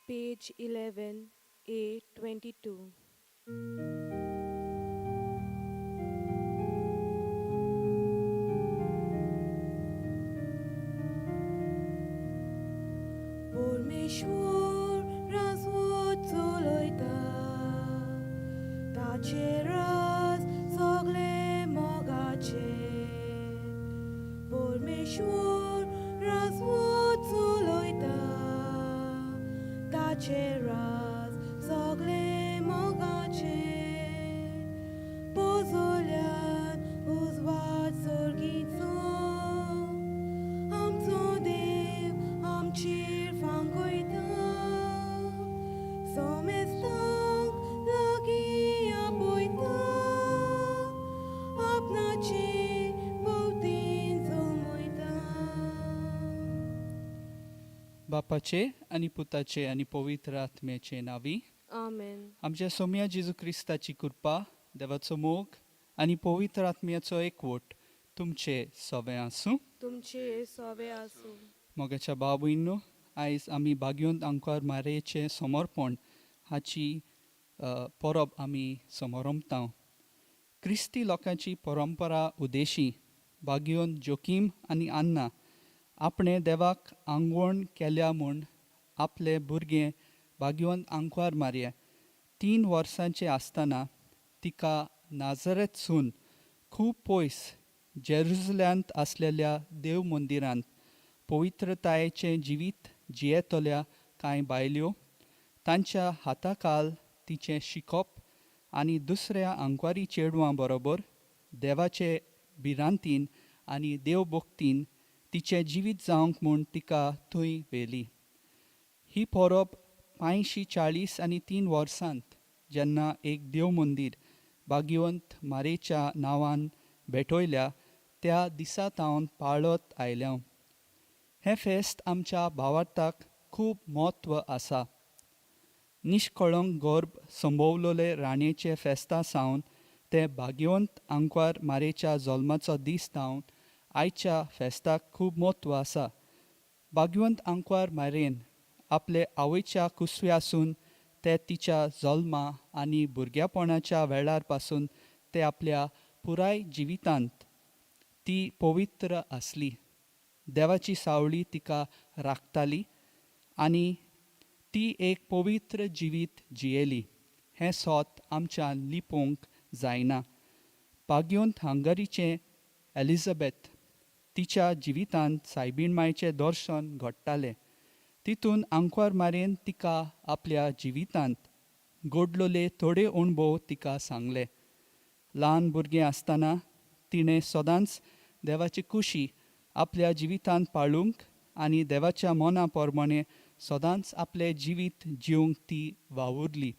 page 11, A22. परमेश्वर राजवट चलयता, ताचे राज सगळे मोगाचे. परमेश्वर राजवट चलयता, ताचे राज सगळे मोगाचे. पोजोल्यान उजवाड सर्गीचो, आमचो देव आमचेर फांकयता. सोमेस्तांक लागीं आपयता, आपणाचे भोवतीन जमयता. बापाचे आणि पुताचे आणि पवित्र आत्म्याचे नावी. आमेन. आमच्या सोम्या जेजू क्रिस्ताची कृपा, देवाचो मोग आणि पवित्र आत्म्याचो एकवट तुमचे सवे आसूं. तुमचे सवे आसूं. मोगाच्या भाव भयणो, आयज आमी भाग्योंत आंकार मारेचे समर्पण हाची परब आमी समोरमतां. क्रिस्ती लोकांची परंपरा उदेशी भाग्योन जोकीम आनी आन्ना आपणे देवाक आंगवण केल्या म्हूण आपले भुरगे भाग्यवंत आंकवार मारये. 3 वर्सांचे आसतना तिका नाझरेतसून खूब पयस जेरुसल्यांत आसलेल्या देव मंदिरांत पवित्रतायेचें जिवीत जियेतल्या कांय बायल्यो, तांच्या हाताखाल तिचें शिकोप आनी दुसऱ्या आंकवारी चेडवां बरोबर देवाचे भिरांतीन आनी देवभक्तीन तिचें जिवीत जावंक म्हूण तिका थंय व्हेली. ही परब 543 वर्सांत जेन्ना एक देव मंदीर भाग्यवंत मारेच्या नांवान भेटयल्या त्या दिसा तावन पाळत आयल्या. हें फेस्त आमच्या भावार्थाक खूब म्हत्व आसा. निश्कळंक गर्भ संभोवलोले राणयेचे फेस्ता सावन ते भाग्यवंत आंकवार मारेच्या जल्माचो दीस तावन आयच्या फेस्ताक खूब म्हत्व आसा. भाग्यवंत आंकवार मारेन आपले आवयच्या कुसव्यासून ते तिच्या जल्मा आनी भुरग्यापणाच्या वेळार पासून ते आपल्या पुराय जिवितांत ती पवित्र आसली. देवाची सावळी तिका राखताली आनी ती एक पवित्र जिवीत जियेली. हें सोत आमच्यान लिपोवंक जायना. भाग्यवंत हंगरीचे एलिझाबेथ तिच्या जिवितांत सायबीण मायेचें दर्शन घडटालें. तितून आंकवार मारेन तिका आपल्या जिवितांत घडलोले थोडे अणभव तिका सांगले. ल्हान भुरगें आसतना तिणें सदांच देवाची कुशी आपल्या जिवितांत पाळूंक आनी देवाच्या मना प्रमाणें सदांच आपलें जिवीत जिवंक ती वावुरली.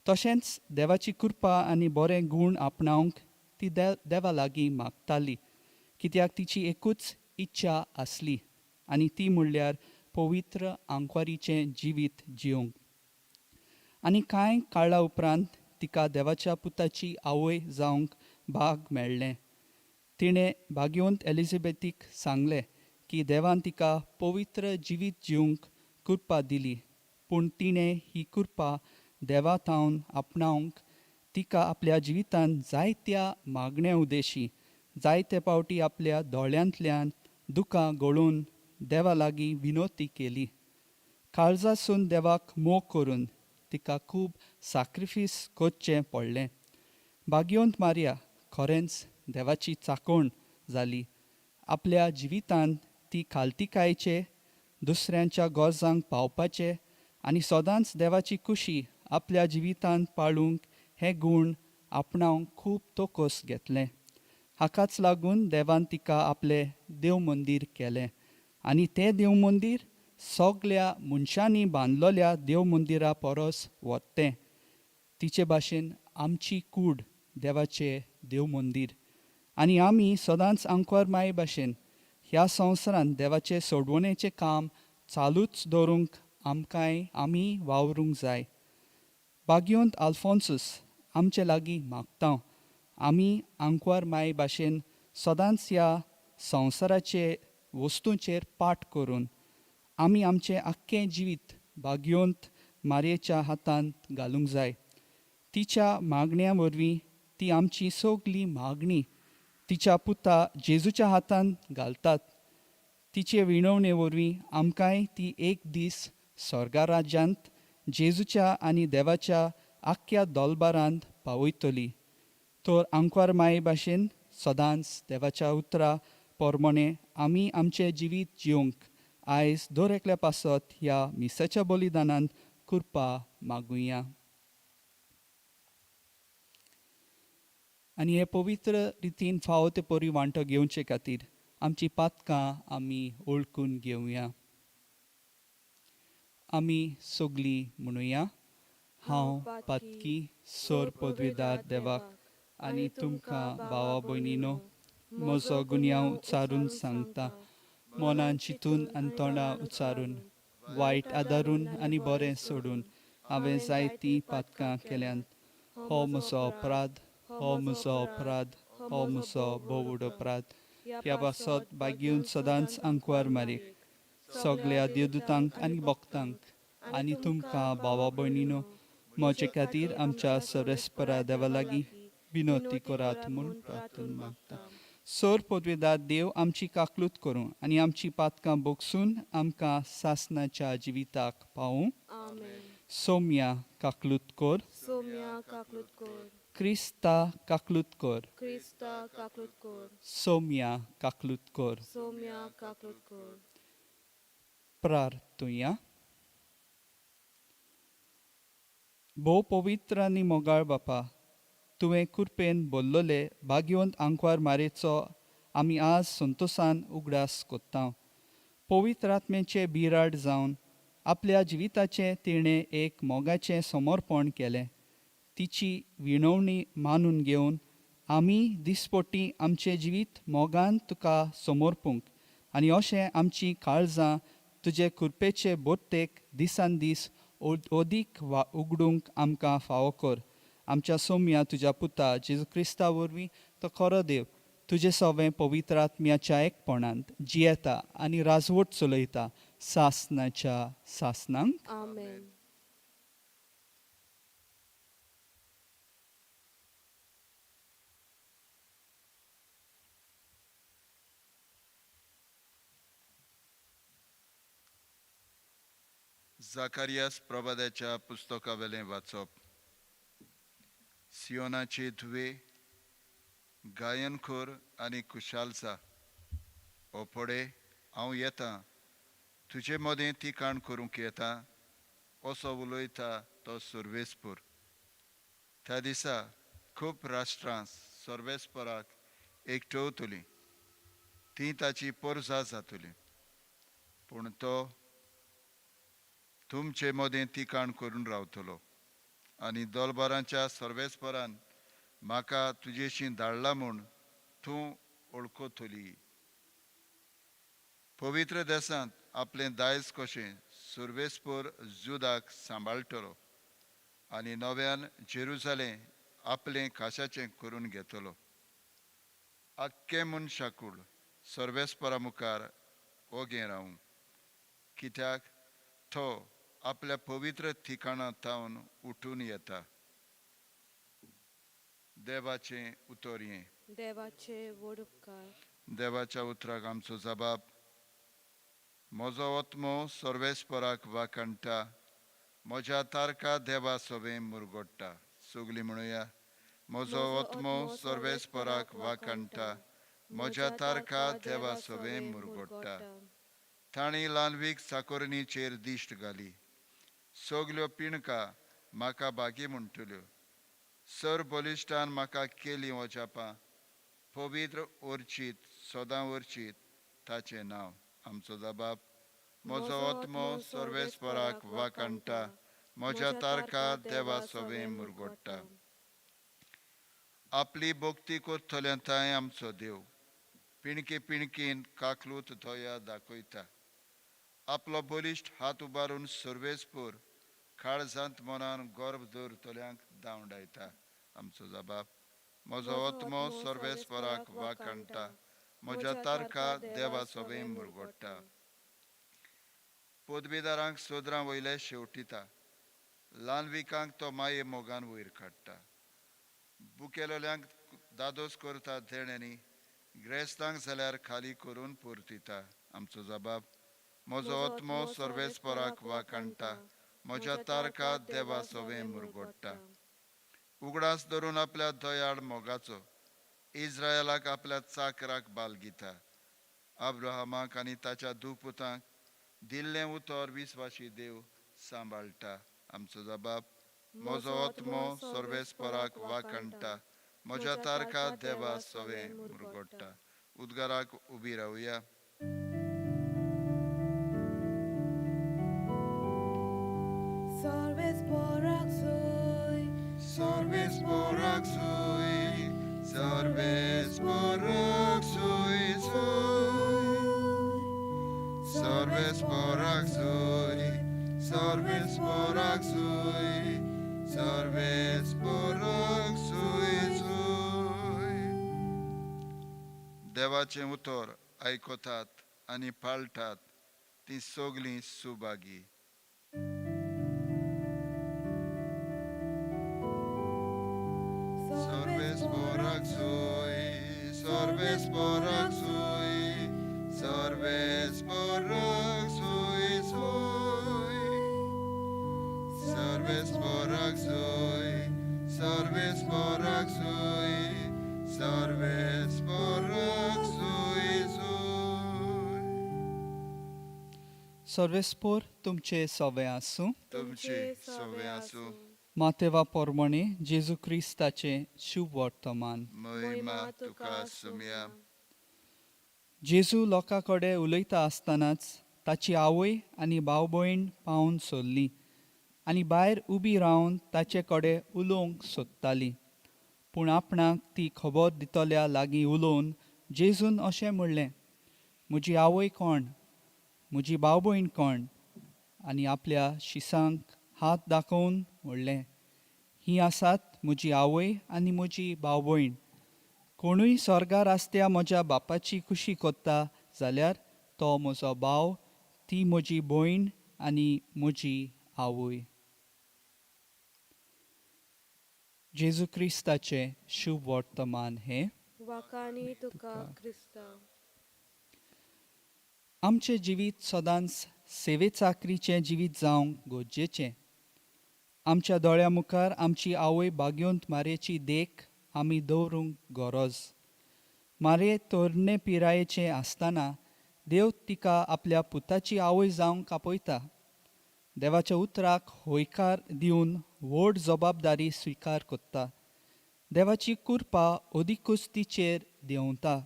तशेंच देवाची कृपा आनी बरें गूण आपणावंक ती देवा लागीं मागताली, कित्याक तिची एकूच इच्छा आसली आनी ती म्हणल्यार पवित्र आंकवारीचें जिवीत जिवंक. आनी कांय काळा उपरांत तिका देवाच्या पुताची आवय जावंक भाग मेळ्ळें. तिणें भाग्यवंत एलिझाबेथीक सांगलें की देवान तिका पवित्र जिवीत जिवंक कृपा दिली, पूण तिणें ही कृपा देवा थावन आपणावंक तिका आपल्या जिवितांत जायत्या मागण्या उदेशी जायते फावटी आपल्या दोळ्यांतल्यान दुकां गळून देवा लागीं विनोती केली. काळजासून देवाक मोग करून तिका खूब सॅक्रिफीस करचें पडलें. भाग्यवंत मारिया खरेंच देवाची चाकोण जाली. आपल्या जिवितांत ती खालतिकायेचे, दुसऱ्यांच्या गरजांक पावपाचे आनी सदांच देवाची कुशी आपल्या जिवितांत पाळूंक हे गूण आपणावंक खूब तोकोस घेतलें. हाकाच लागून देवान तिका आपलें देव मंदीर केलें आनी तें देव मंदीर सगल्या मनशांनी बांदलोल्या देव मंदिरा परस व्हडलें. तिचे भाशेन आमची कूड देवाचें देव मंदीर आनी आमी सदांच आंकवार माये भाशेन ह्या संवसारांत देवाचें सोडवणेचें काम चालूच दवरूंक आमी वावरूंक जाय. भाग्यवंत आल्फोन्सूस आमचे लागीं मागता आमी आंकवार माये भाशेन सदांच ह्या संवसाराचे वस्तूंचेर पाट करून आमी आमचें आख्खें जिवीत भाग्यवंत मारयेच्या हातांत घालूंक जाय. तिच्या मागण्या वरवीं ती आमची सगली मागणी तिच्या पुता जेजूच्या हातांत घालतात. तिचे विणवणे वरवीं आमकांय ती एक दीस स्वर्गा राज्यांत जेजूच्या आनी देवाच्या आख्या दोलबारांत पावयतली. तर आंकवार माये भाशेन सदांच देवाच्या उतरा पोरमोणे आमी आमचें जिवीत जिवंक आयज दर एकल्या पासत ह्या मिसाच्या बलिदानांत कृपा मागुया. आनी हे पवित्र रितीन फावो ते परी वांटो घेवचे खातीर आमची पातकां आमी ओळखून घेवया. आमी सगलीं म्हणुया. हांव पातकी सर पदवीदार देवाक आनी तुमकां भावा भयणीनो म्हजो गुन्यांव उच्चारून सांगता. मनान चिंतून आनी तोंडां उच्चारून वायट आदारून आनी बरें सोडून हांवें जायतीं पातकां केल्यांत. हो म्हजो अपराध, हो म्हजो अपराध, हो म्हजो भोव अपराध. ह्या पासत भाग्यून सदांच आंकवार मारीक सगल्या देवदूतांक आनी भक्तांक आनी तुमकां भावा भयणीनो म्हजे खातीर आमच्या सर्वेस्परा देवा लागीं विनोती करात म्हूण प्रार्थना मागता. सर पदवेदार देव आमची काकलूत करूं आनी आमची पातकां बोगसून आमकां सासणाच्या जिविताक पावूं. आमेन. सौम्या काकलूत कर. सौम्या काकलूत कर. क्रिस्ता काकलूत कर. क्रिस्ता काकलूत कर. सौम्या काकलूत कर. सौम्या काकलूत कर. प्रार्थुया. भोव पवित्र आनी मोगाळ बापा, तुवें कृपेन बोल्लोले भाग्यवंत आंकवार मारेचो आमी आज संतोशान उगडास कोत्ता. पवित्र आत्मेचे बिराड जावन आपल्या जिविताचें तिणें एक मोगाचें समर्पण केलें. तिची विणवणी मानून घेवन आमी दिसपट्टी आमचें जिवीत मोगान तुका समर्पूंक आनी अशें आमची काळजां तुजे कृपेचे बोत्तेक दिसान दीस अदीक उगडूंक आमकां फावो कर. आमच्या सौम्या तुज्या पुता जेजू क्रिस्ता वरवीं तो खरो देव तुजे सवें पवित्र आत्म्याच्या एकपणांत जियेता आनी राजवट चलयता सासणाच्या सासणांक. आमेन. जाकारियास प्रभादाच्या पुस्तका वेलें वाचप. सियोनाचे धुवे गायन खोर आनी खुशालसा ओपोडे हांव येतां, तुजे मदें तिकाण करूंक येता असो उलयता तो सर्वेस्पर. त्या दिसा खूब राष्ट्रां सर्वेस्पराक एकठवतलीं, तीं ताची पोरजां जातलीं. पूण तो तुमचे मदें तिकाण करून रावतलो आनी दोलबारांच्या सर्वेस्परान म्हाका तुजेशी धाडला म्हूण तूं वळखतली. पवित्र देसांत आपलें दायज कशें सर्वेस्पर जुदाक सांबाळटलो आनी नव्यान जेरुजालेम आपलें खाशाचें करून घेतलो. आख्खे मनशाकूळ सर्वेस्परा मुखार ओगे रावूं, कित्याक तो आपल्या पवित्र ठिकाणांतावन उठून येता. देवाचें उतर हें. देवाचे व्हड उपकार. देवाच्या उतराक आमचो जबाब. म्हजो आत्मो सर्वेस्पराक वाकणटा, म्हज्या तारका देवा सवें मुरगोडटा. सगलीं म्हणुया. म्हजो आत्मो सर्वेस्पराक वाकणटा, म्हज्या तारका देवा सवें मुरगोडटा. तांणी लानवीक साकोरणीचेर दिश्ट घाली, सगल्यो पिणकां म्हाका बागी म्हणटल्यो. सर बलिश्टान म्हाका केलीं ओजापां, पवित्र वर्चीत सदां वर्चीत ताचें नांव. आमचो जबाब. म्हजो आत्मो सर्वेस्पराक वाकणटा, म्हज्या तारका देवा सवें मुरगोडटा. आपली भोक्ती करतल्या थंय आमचो देव पिणके पिणकीन काकलूत दोया दाखयता. आपलो बलिश्ट हात उबारून सर्वेस्पर काळजांत मनान गर्व दवरतल्यांक धांवडायता. आमचो जबाब. म्हजो आत्मो सर्वेस्पराक वाकणटा, म्हज्या तारका देवा सवें मुरगोडटा. पदवीदारांक सोदरां वयले शेवटिता, ल्हान विकांक तो माये मोगान वयर काडटा. बुकेलोल्यांक दादोस करता धेण्यांनी, ग्रेस्तांक जाल्यार खाली करून परतिता. आमचो जबाब. म्हजो आत्मो सर्वेस्पराक वाकाणटा, म्हज्या तारकात देवा सवें मुरगोडटा. उगडास धरून आपल्या दयाळ मोगाचो, इस्रायलाक आपल्या चाकराक बालगिता. अब्राहमाक आनी ताच्या दुपुतांक दिल्लें उतर विस्वाशी देव सांबाळटा. आमचो जबाब. म्हजो आत्मो सर्वेस्पराक वाकाणटा, म्हज्या तारकात देवा सवें मुरगोडटा. उद्गाराक उबी रावया. सर्वेस्पराक सोय, सर्वेस्पराक सोय, सर्वेस्पराक सोय सोय. सर्वेस्पराक सोय, सर्वेस्पराक सोय, सर्वेस्पराक सोय सोय. देवाचें उतर आयकतात आनी पाळटात ती सगलीं सुभागी. सर्वेस्पराक सोय, सर्वेस्पराक सोय, सर्वेस्पराक सोय सोय. सर्वेस्पराक सोय, सर्वेस्पराक सोय, सर्वेस्पराक सोय सोय. सर्वेस्पोर तुमचे सवे आसूं. तुमचे सवे आसूं. मातेवा पोरमोणे जेजू क्रिस्ताचे शुभ वर्तमान. महिमा तुका सुम्या. जेजू लोकां कडेन उलयता आसतनाच ताची आवय आनी भाव भयण पावन सोरलीं आनी भायर उबी रावन ताचे कडेन उलोवंक सोदतालीं. पूण आपणाक ती खबर दितल्या लागीं उलोवन जेजून अशें म्हणलें, म्हजी आवय कोण, म्हजी भाव भयण कोण? आनी आपल्या शिसांक हात दाखोवन म्हणलें, ही आसात म्हजी आवय आनी म्हजी भाव भयण. कोणूय स्वर्गार आसत्या म्हज्या बापाची खुशी कोत्ता जाल्यार तो म्हजो भाव, ती म्हजी भयण आनी म्हजी आवय. जेजू क्रिस्ताचे शुभ वर्तमान हें. वाकानी तुका क्रिस्ता. आमचें जिवीत सदांच सेवे चाकरीचें जिवीत जावंक गरजेचें. आमच्या दोळ्या मुखार आमची आवय भाग्योंत मारयेची देख आमी दवरूंक गरज. मारये तरणे पिरायेचें आसतना देव तिका आपल्या पुताची आवय जावंक आपयता. देवाच्या उतराक होयकार दिवन व्हड जबाबदारी स्विकार कोत्ता. देवाची कृपा अदिकूच तिचेर देंवता.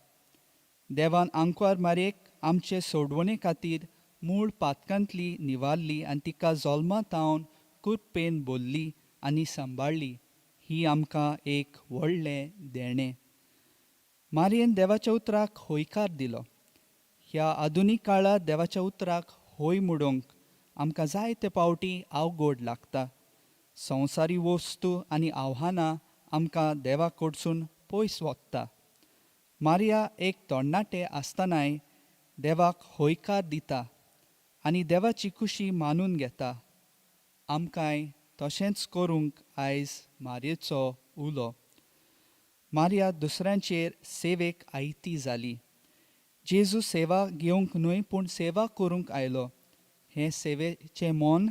देवान आंकवार मारयेक आमचे सोडवणे खातीर मूळ पातकांतली निवारली आनी तिका जल्मातावन कृपेन भरली आनी सांबाळली. ही आमकां एक व्हडलें देणें. मारयेन देवाच्या उतराक होयकार दिलो. ह्या आधुनीक काळांत देवाच्या उतराक होय म्हणूंक आमकां जायते फावटी अवघड लागता. संवसारी वस्तू आनी आव्हानां आमकां देवा कडसून पयस व्हरता. मारिया एक तरणाटें आसतनाय देवाक होयकार दिता आनी देवाची खुशी मानून घेता. आमकांय तशेंच करूंक आयज मारयेचो उलो. मारिया दुसऱ्यांचेर सेवेक आयती जाली. जेजू सेवा घेवंक न्हय पूण सेवा करूंक आयलो. हें सेवेचें मोन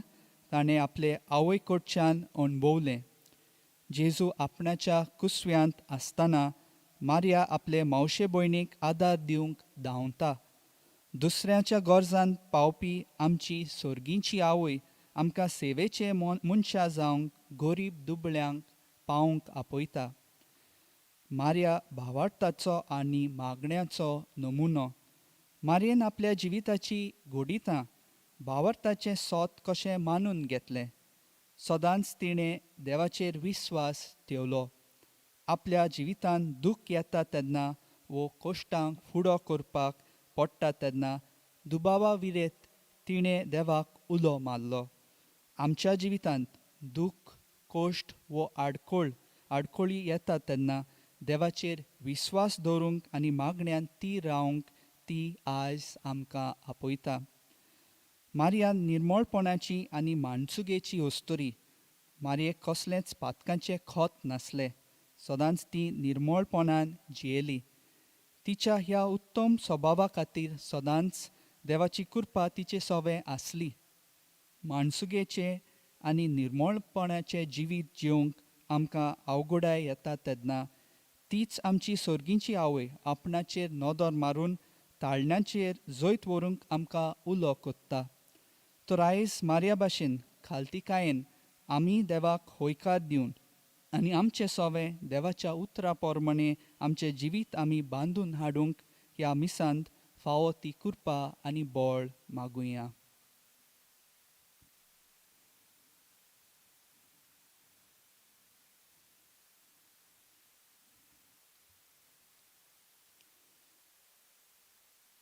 ताणें आपले आवय कडच्यान अणभवलें. जेजू आपणाच्या कुसव्यांत आसतना मारिया आपले मावशे भयणीक आदार दिवंक धांवता. दुसऱ्याच्या गरजांत पावपी आमची सोर्गींची आवय आमकां सेवेचे मनशां जावंक गरीब दुबळ्यांक पावंक आपयता. मारिया भावार्थाचो आनी मागण्याचो नमुनो. मारयेन आपल्या जिविताची घोडितां भावार्थाचें सोत कशें मानून घेतलें. सदांच तिणें देवाचेर विस्वास ठेवलो. आपल्या जिवितांत दूख येता तेन्ना वो कश्टांक फुडो करपाक पडटा तेन्ना दुबावा विरेत तिणें देवाक उलो मारलो. आमच्या जिवितांत दूख, कश्ट वो आडखळी येता तेन्ना देवाचेर विस्वास दवरूंक आनी मागण्यांत ती रावंक ती आयज आमकां आपयता. मारियान निर्मळपणाची आनी माणसुगेची वस्तुरी मारयेक कसलेंच पातकांचें खत नासलें. सदांच ती निर्मळपणान जियेली. तिच्या ह्या उत्तम स्वभावा खातीर सदांच देवाची कृपा तिचे सोबे आसली. माणसुगेचें आनी निर्मळपणाचें जिवीत जिवंक आमकां अवघडाय येता तेन्ना तीच आमची सोर्गींची आवय आपणाचेर नदर मारून ताळण्यांचेर जैत व्हरूंक आमकां उलो कोत्ता. तर आयज मारया भाशेन खालतिकायेन आमी देवाक होयकार दिवन आनी आमचे सोवे देवाच्या उतरा पोरमणें आमचें जिवीत आमी बांदून हाडूंक ह्या मिसांत फावो ती कृपा आनी बळ मागुया.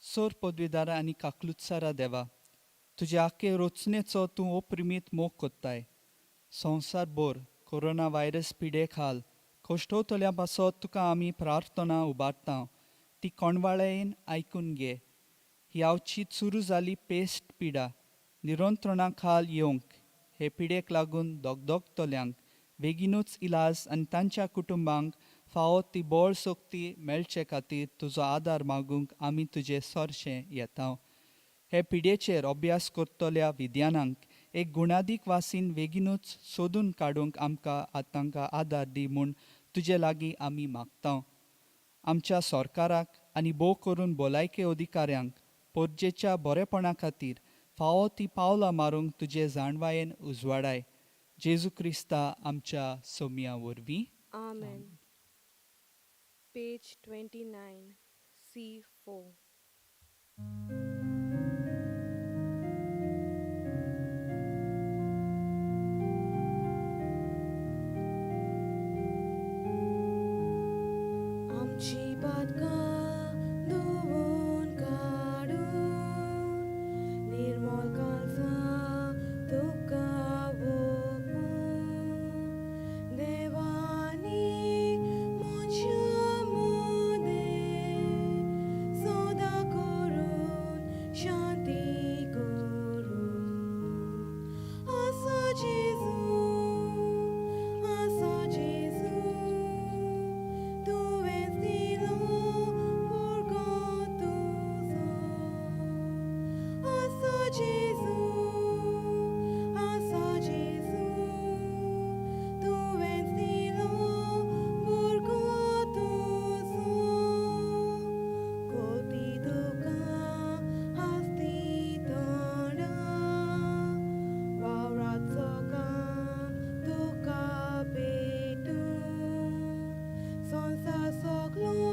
सोर पदवीदारा आनी काकलुत्सारा देवा, तुजे आखे रोचणेचो तूं ओप्रिमीत मोग कोत्ताय. संवसारभर कोरोना व्हायरस पिडे खाल कोश्टवतल्या पासत तुका आमी प्रार्थना उबारता. ती कोणवाळेन आयकून घे. ही आवची सुरू जाली पेस्ट पिडा निरंत्रणा खाल येवंक हे पिडेक लागून दोगदोगतल्यांक बेगीनूच इलाज आनी तांच्या कुटुंबांक फावो ती बळ सोक्ती मेळचे खातीर तुजो आदार मागूंक आमी तुजे सरशें येता. हे पिडेचेर अभ्यास करतल्या विद्यानांक एक गुणादीक वासीन बेगीनूच सोदून काडूंक आमकां तांकां आदार दी म्हूण तुजे लागीं आमी मागता. आमच्या सरकाराक आनी भोव करून भलायके अधिकाऱ्यांक पोरजेच्या बरेपणा खातीर फावो ती पावलां मारूंक तुजे जाणवायेन उजवाडाय. जेजू क्रिस्ता आमच्या सोम्या वरवीं. Amen. Page 29, C4. आमची पातकां धुवून काडून निर्मळ काळजां तुका ओपून देवानी म्हज्या मोदें सदां करून शांती करून आसा जेजू तुवें दिलो भुरगो तुजो आसा जेजू तुवें दिलो भुरगो तुजो कोती तुका हास्ती तोंडा वावराचो काम तुका भेटून संसार सगलो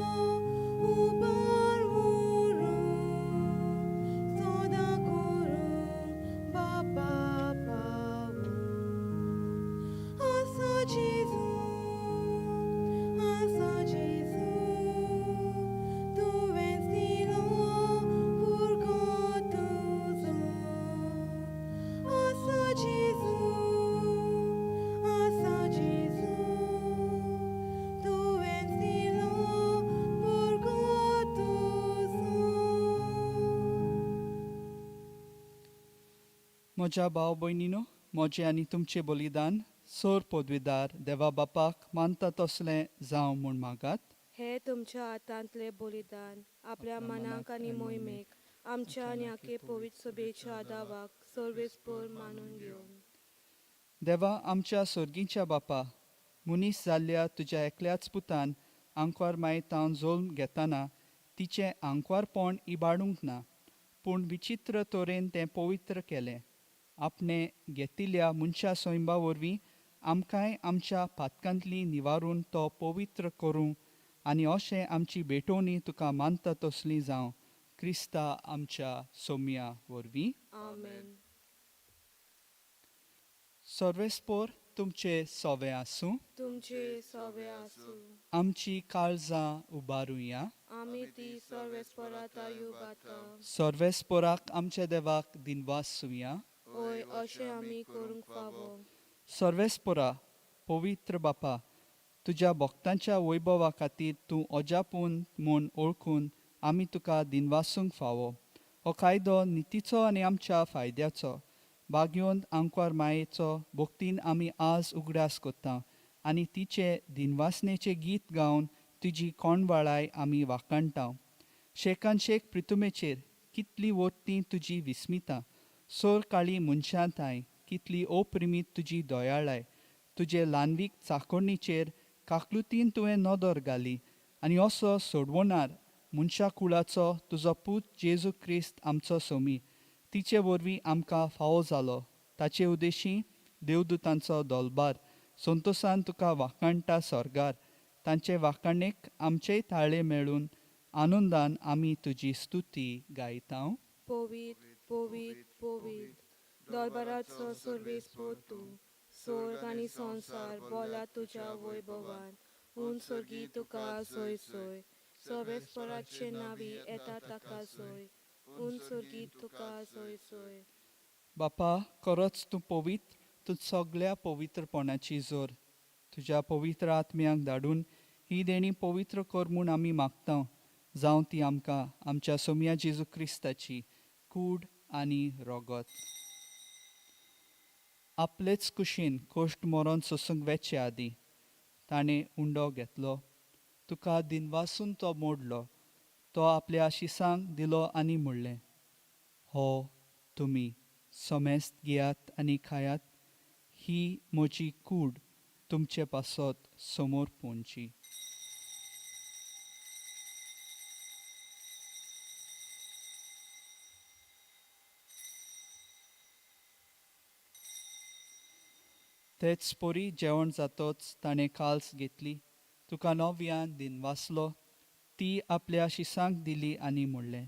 उबार व्हरून सदां करून बापा पावूं आसा जेजू तुवें दिलो भुरगो तुजो आसा जेजू तुवें दिलो भुरगो तुजो. म्हज्या भाव भयणीनो, म्हजें आनी तुमचें बलिदान सोर पदवीदार देवा बापाक मानता तसलें जावं म्हूण मागात. हे तुमच्या हातांतले बलिदान आपल्या मनाक आनी मोहिमेक आमच्या आनी आखे पवित्र सभेच्या आदावाक सर्वेस्पर मानून घेवन देवा आमच्या सोर्गीच्या बापा, मुनीस जाल्ल्या तुज्या एकल्याच पुतान आंकवार मायेतावन जोल्म घेतना तिचें आंकवारपण इबाडूंक ना, पूण विचित्र तरेन तें पवित्र केलें. आपणे घेतिल्ल्या मनशा सोयंबा वरवीं आमकांय आमच्या पातकांतली निवारून तो पवित्र करूं आनी अशें आमची भेटोवणी तुका मानता तसली जावं. क्रिस्ता आमच्या सोम्या वरवीं. आमेन. सर्वेस्पोर तुमचे सोवे आसूं. तुमचे सोवे आसूं. आमची काळजां उबारुया. आमी ती सर्वेस्पराता युगाता. सर्वेस्पोराक आमच्या देवाक दिनवासूया. ओय अशें आमी करूंक फावो. सर्वेस्पोरा पवित्र बापा, तुज्या भक्तांच्या वैभवा खातीर तूं अजापून म्हूण ओळखून आमी तुका दिनवासूंक फावो. हो कायदो नितीचो आनी आमच्या फायद्याचो. बागयोंत आंकवार मायेचो भोक्तीन आमी आज उगडास कोत्ता आनी तिचे दिनवासनेचे गीत गावन तुजी कोणवाळाय आमी वाखाणटाव. शेकान शेक प्रितुमेचेर कितली वोत्ती तुजी विस्मिता, सोर काळी मनशांताय कितली ओप्रिमीत तुजी दोयाळाय. तुजे ल्हानवीक चाकोणीचेर काकलुतीन तुवें नदर घाली आनी असो सोडवणार मनशा कुळाचो तुजो पूत जेजू क्रिस्त आमचो सोमी. तिचे वरवीं आमकां फावो जालो. ताचे उदेशी देवदुतांचो दोलबार संतोसान तुका वाखाणटा स्वर्गार. तांचे वाखाणेक आमचेय ताळे मेळून आनंदान आमी तुजी स्तुती गायतां. पोवीत पोवीत पोवीत दोलबाराचो सर्वेस्पोर तूं. स्वर्ग आनी संसार बोला तुज्या वैभवान. उन सर्गी तुका सोय सोय. सर्वेस्पराचे नावी येता ताका सोय. उन सर्गी तुका सोय सोय. बापा, खरोच तूं पवित्र. तूं सगळ्या पवित्रपणाची जोर. तुज्या पवित्र आत्म्याक धाडून ही देणी पवित्र कर म्हूण आमी मागतां. जावं ती आमकां आमच्या सोम्या जेजू क्रिस्ताची कूड आनी रोगत. आपलेच कुशीन कोश्ट मरण सोसूंक वेचे आदी ताणें उंडो घेतलो. तुका दिनवासून तो मोडलो. तो आपल्या शिसांक दिलो आनी म्हणलें, हो तुमी सोमेस्त घेयात आनी खायात. ही म्हजी कूड तुमचे पासत समोर पोवची. तेच पोरी जेवण जातोच ताणें काल्स घेतली. तुका नव्यान दिनवासलो. ती आपल्या शिसांक दिली आनी म्हणलें,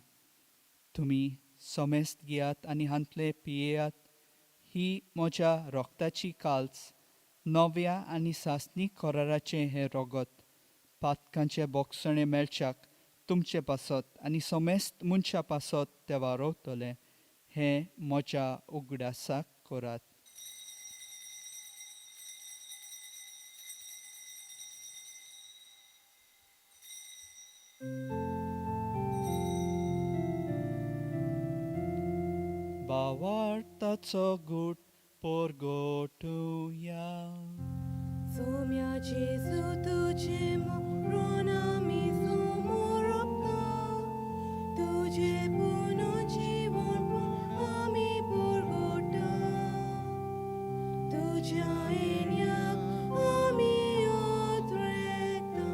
तुमी सोमेस्त घेयात आनी हांतले पियेयात. ही म्हज्या रोगताची काल्स, नव्या आनी सासनीक कराराचें हें रोगत. पातकांचे बोगसणे मेळच्याक तुमचे पासत आनी सोमेस्त मनशा पासत ते वारोवतले. हें म्हज्या उगडासाक करात. भावार्थाचो गूट पोरगोटुया. सोम्या जेजू तुझे मरण आमी समोर रखता. तुझे पुनर्जीवन आमी परगटा. तुझ्या येण्याक आमी उद्रेकता.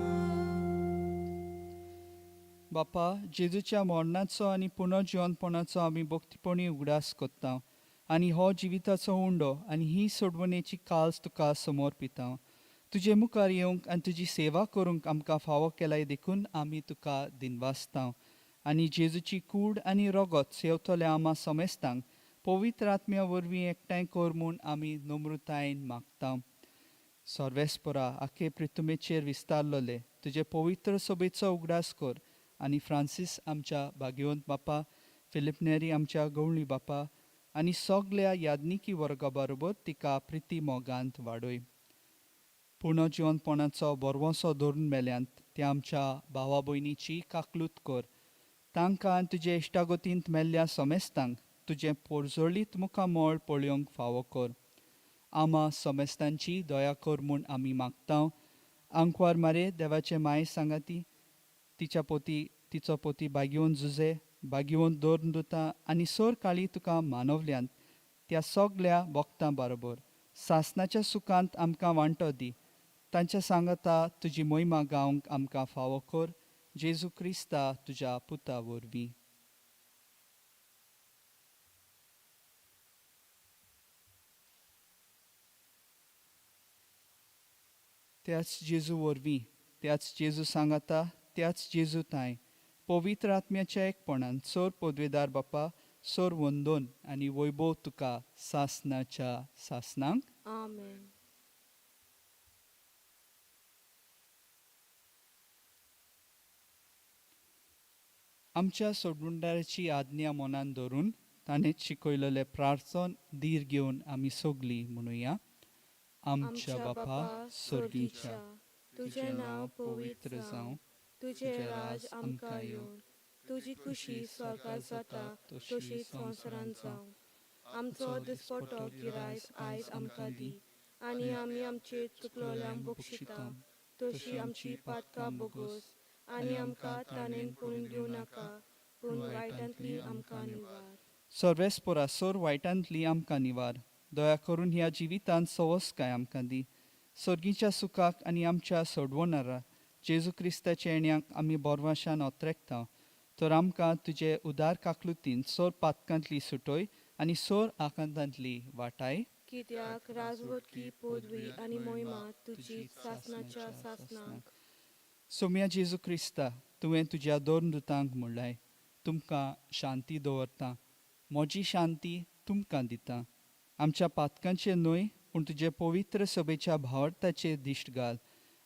बापा, जेजूच्या मरणाचो आनी पुनर्जिवनपणाचो आमी भोक्तीपणी उगडास कोत्ता आनी हो जिविताचो उंडो आनी ही सोडवणेची काल्स तुका समर्पिता. तुजे मुखार येवंक आनी तुजी सेवा करूंक आमकां फावो केल्याय देखून आमी तुका दिनवासता. आनी जेजूची कूड आनी रोगत सेवतले आमा समेस्तांक पवित्र आत्म्या वरवीं एकठांय कर म्हूण आमी नम्रतायेन मागता. सर्वेस्परा आखे पृथ्वीचेर विस्तारलोले तुजे पवित्र सभेचो उगडास कर आनी फ्रांसीस आमच्या भाग्यवंत बापा, फिलिप नेरी आमच्या गवळी बापा आनी सगळ्या यादनिकी वर्गा बरोबर तिका प्रिती मोगांत वाडय. पुनर्जिवनपणाचो बरवंसो धरून मेल्यांत त्या आमच्या भावा भयणीची काकलूत कर. तांकां आनी तुजे इश्टागतींत मेल्ल्या समेस्तांक तुजें पोरजोळीत मुखामळ पळोवंक फावो कर. आमा समेस्तांची दया कर म्हूण आमी मागता. आंकवार मारे देवाचे माये सांगाती, तिच्या पोती तिचो पोती भाग्यवंत जुजे, भाग्यवंत दोरदुतां आनी सोर काळी तुका मानवल्यांत त्या सगळ्या भक्तां बरोबर सासणाच्या सुखांत आमकां वांटो दी. तांच्या सांगता तुजी मोहिमा गावंक आमकां फावो कर. जेजू क्रिस्ता तुज्या पुता वरवीं. त्याच जेजू वरवीं, त्याच जेजू सांगता, त्याच जेजू ताय पवित्र आत्म्याच्या एकपणान सोर पदवेदार बापा, सोर वंदन आनी वैभव तुका सासणाच्या सासणांक. आमेन. आमच्या सोडवणदाराची आज्ञा मनान धरून ताणें शिकयलेले प्रार्थन धीर घेवन आमी सगळीं म्हणुया. आमच्या बापा सर्गीच्या, तुझे नाव पवित्र जावं. तुझे राज आमकां येवं. तुजी खुशी स्वर्गात जाता तशी संवसारांत जावं. आमचो दिसपटो गिरायस आयज आमकां दी, आनी आमी आमचे चुकलोल्यांक बक्षिता, तशी आमची पातकां बोगोस, आनी आमकां ताणेन पळून घेवं नाका, पूण वायटांतली आमकां निवार. सर्वेस्परा सोर वायटांतली आमकां निवार. दया करून ह्या जिवितांत सवस्काय आमकां दी. सर्गीच्या सुखाक आनी आमच्या सोडवणारा जेजू क्रिस्ताच्या येण्याक आमी बोरवाशान ओत्रेकता. तर आमकां तुजे उदार काकलुतीन सोर पातकांतली सुटोय आनी सोर आकांतांतली वाटाय. कित्याक राजवटकी पदवी आनी मोहिमा तुजी सासनाच्या सासनाक. सोम्या जेजू क्रिस्ता, तुवें तुज्या दोन दुतांक म्हणलाय, तुमकां शांती दवरता. म्हजी शांती तुमकां दिता. आमच्या पातकांचे न्हय, पूण तुजे पवित्र सभेच्या भावार्थाचेर दिश्ट घाल,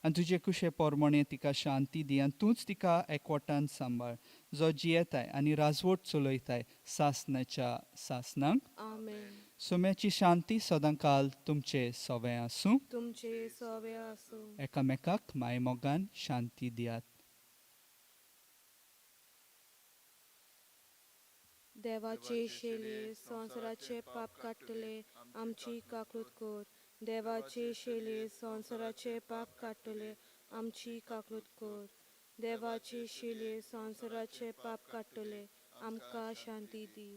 आनी तुजे कुशे पोरमोणे तिका शांती दी, आनी तूंच तिका एकवटान सांबाळ, जो जियेताय आनी राजवट चलयताय सासनाच्या सासनाक. आमेन. सोम्याची शांती सदां काल तुमचे सवे आसूं. तुमचे सवे आसूं. एकामेकाक मायमोगान शांती दियात. देवाचे शेले संवसाराचे पाप काडटले आमची काकूत कोर. देवाचे शेले संवसाराचे पाप काडटले आमची काकूत कोर. देवाचे शेले संवसाराचे पाप काडटले आमकां शांती दी.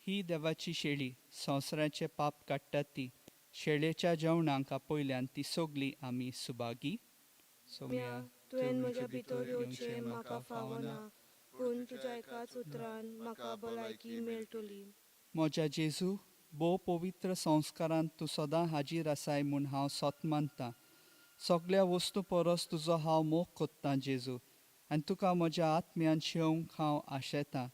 ही देवाची शेळी संवसाराचे पाप काडटात ती. शेळयेच्या जेवणाक पयल्यान ती सोगली आमी सुभागी. म्या तुवें म्हज्या भितर येवचें म्हाका फावना, पूण तुज्या एकाच उतरान म्हाका भलायकी मेळटली. म्हज्या जेजू, भोव पवित्र संस्कारांत तूं सदां हाजीर आसाय म्हूण हांव सोत मानतां. सगळ्या वस्तू परस तुजो हांव मोग कोत्तां जेजू, आनी तुका म्हज्या आत्म्यान शेवंक हांव आशेतां.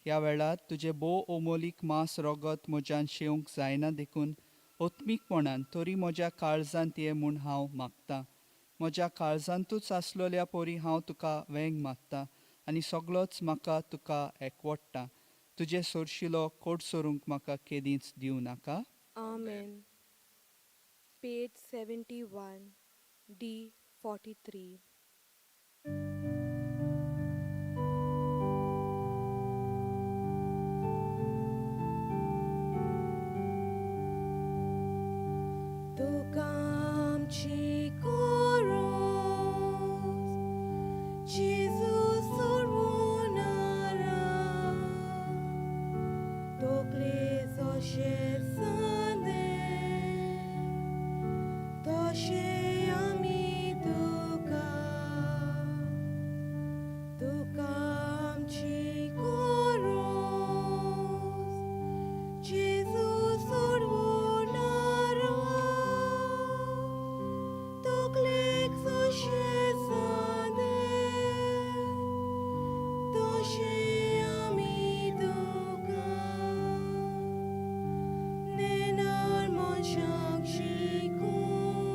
ह्या वेळार तुजें भोव ओमोलीक मांस रोगत म्हज्यान शेवंक जायना देखून ओत्मीकपणान तरी म्हज्या काळजांत ये म्हूण हांव मागतां. म्हज्या काळजांतूच आसलोल्या परी हांव तुका वेंग मागतां, आनी सगळोच म्हाका तुका एकवडटा. तुजे सोरशिलो कोड सोरूंक म्हाका केदींच दिवं नाका. आमेन. Page 71 D 43. तुका आमची कोरोस जेजू सोडवणारा, तोकले जशे सांदे तशे आमी तुका. तुका आमची कोरोस जेजू सोडवणारा, तोकलेक जशे सांदे तशे आमी तुका. नेनार मनशाक शिकून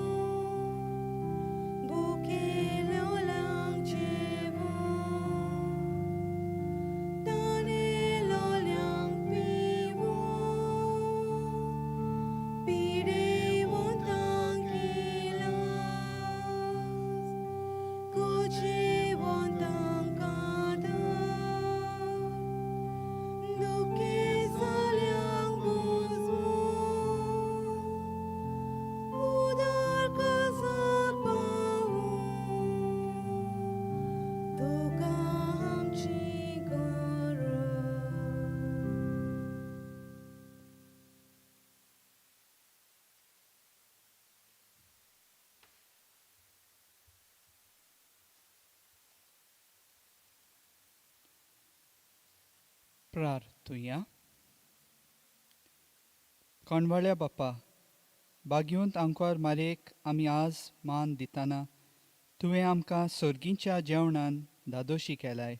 भुकेलोल्यांक जेवून, ताणेलोल्यांक पिवून, पिडेवंतांक इलाज, गोजेवंतांक आदार, दुखेसाल्यांक बुजवून, उदार काजार पावून, तुका आमची गरज. प्रार्थुया. कोणवाळ्या बापा, बागयोंत आंकवार मारेक आमी आज मान दिताना तुवें आमकां सर्गीच्या जेवणान दादोशी केलाय.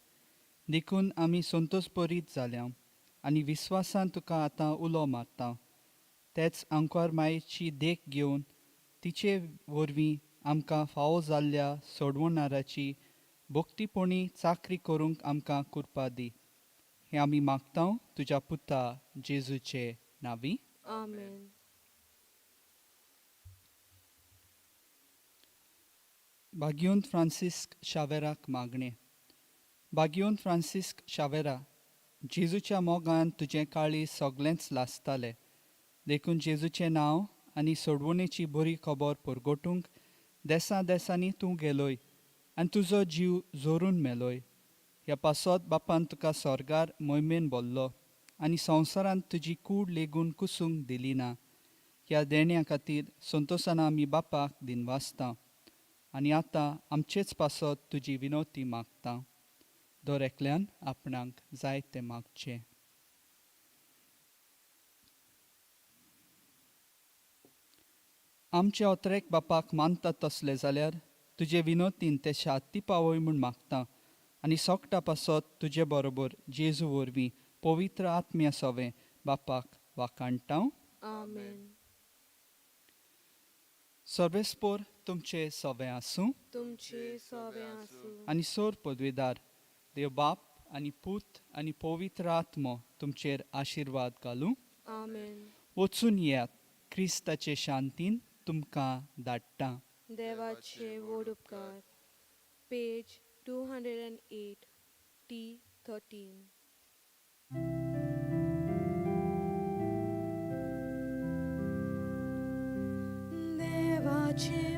देखून आमी संतोश बरीत जाल्या आनी विस्वासान तुका आतां उलो मारता. तेच आंकवार मायेची देख घेवन तिचे वरवीं आमकां फावो जाल्ल्या सोडवणाराची भोक्तीपणी चाकरी करूंक आमकां कृपा दी. हे आमी मागता तुज्या पुता जेजूचे नावी. आमेन. भाग्योंत फ्रांसिस्क शावेराक मागणे. भाग्योंत फ्रांसिस्क शावेरा, जेजूच्या मोगान तुजें काळी सगळेंच लासतालें, देखून जेजूचें नांव आनी सोडवणेची बरी खबर परगोटूंक देसा देसांनी तूं गेलोय आनी तुजो जीव जोरून मेलोय. ह्या पासत बापान तुका स्वर्गार मोहिमेन बोल्लो आनी संवसारांत तुजी कूड लेगून कुसूंक दिली ना. ह्या देण्या खातीर संतोशान आमी बापाक दिनवासता आनी आतां आमचेच पासत तुजी विनवती मागता. दर एकल्यान आपणाक जाय तें मागचें. आमचे ओतरेक बापाक मानता तसले जाल्यार तुजे विनोतीन ते शांती पावय म्हूण मागता आनी सोगटा पासत तुजे बरोबर जेजू वरवीं पवित्र आत्म्या सवें बापाक वाकाणटा. आमेन. सर्वेस्पोर तुमचे सवें आसूं तुमचे सवे आसूं. आनी सोर पदवीदार देव बाप आनी पूत आनी पवित्र आत्मो तुमचेर आशिर्वाद घालूं. आमेन. वचून येयात, क्रिस्ताचे शांतीन तुमकां धाडटा. देवाचे व्हड उपकार. Page 208 T13. देवाचे